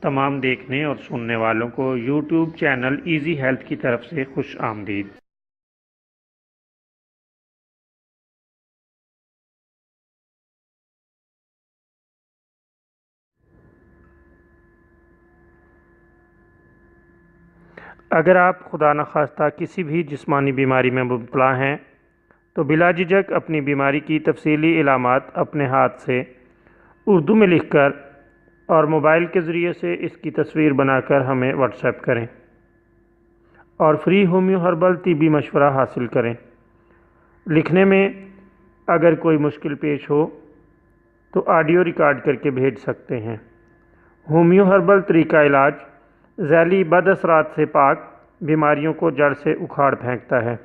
تمام دیکھنے اور سننے والوں کو یوٹیوب چینل ایزی ہیلتھ کی طرف سے خوش آمدید۔ اگر آپ خدا نخواستہ کسی بھی جسمانی بیماری میں مبتلا ہیں تو بلا جھجک اپنی بیماری کی تفصیلی علامات اپنے ہاتھ سے اردو میں لکھ کر اور موبائل کے ذریعے سے اس کی تصویر بنا کر ہمیں واٹس ایپ کریں اور فری ہومیو ہربل طبی مشورہ حاصل کریں۔ لکھنے میں اگر کوئی مشکل پیش ہو تو آڈیو ریکارڈ کر کے بھیج سکتے ہیں۔ ہومیو ہربل طریقہ علاج ذیلی بد اثرات سے پاک، بیماریوں کو جڑ سے اکھاڑ پھینکتا ہے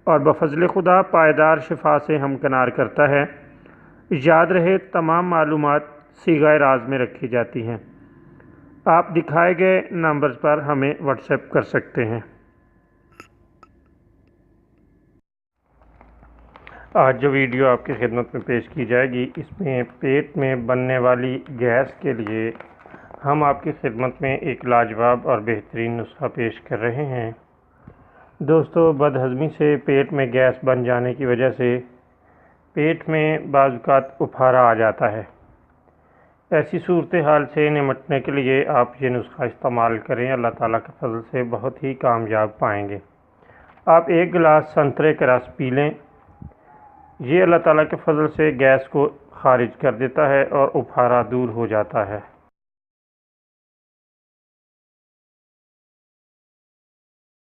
اور بفضل خدا پائیدار شفا سے ہمکنار کرتا ہے۔ یاد رہے تمام معلومات صیغہ راز میں رکھی جاتی ہیں۔ آپ دکھائے گئے نمبرز پر ہمیں واٹس ایپ کر سکتے ہیں۔ آج جو ویڈیو آپ کی خدمت میں پیش کی جائے گی، اس میں پیٹ میں بننے والی گیس کے لیے ہم آپ کی خدمت میں ایک لاجواب اور بہترین نسخہ پیش کر رہے ہیں۔ دوستو، بد ہضمی سے پیٹ میں گیس بن جانے کی وجہ سے پیٹ میں بعض اوقات اپھارا آ جاتا ہے۔ ایسی صورتحال سے نمٹنے کے لیے آپ یہ نسخہ استعمال کریں، اللہ تعالیٰ کے فضل سے بہت ہی کامیاب پائیں گے۔ آپ ایک گلاس سنترے کا رس پی لیں، یہ اللہ تعالیٰ کے فضل سے گیس کو خارج کر دیتا ہے اور اپھارا دور ہو جاتا ہے۔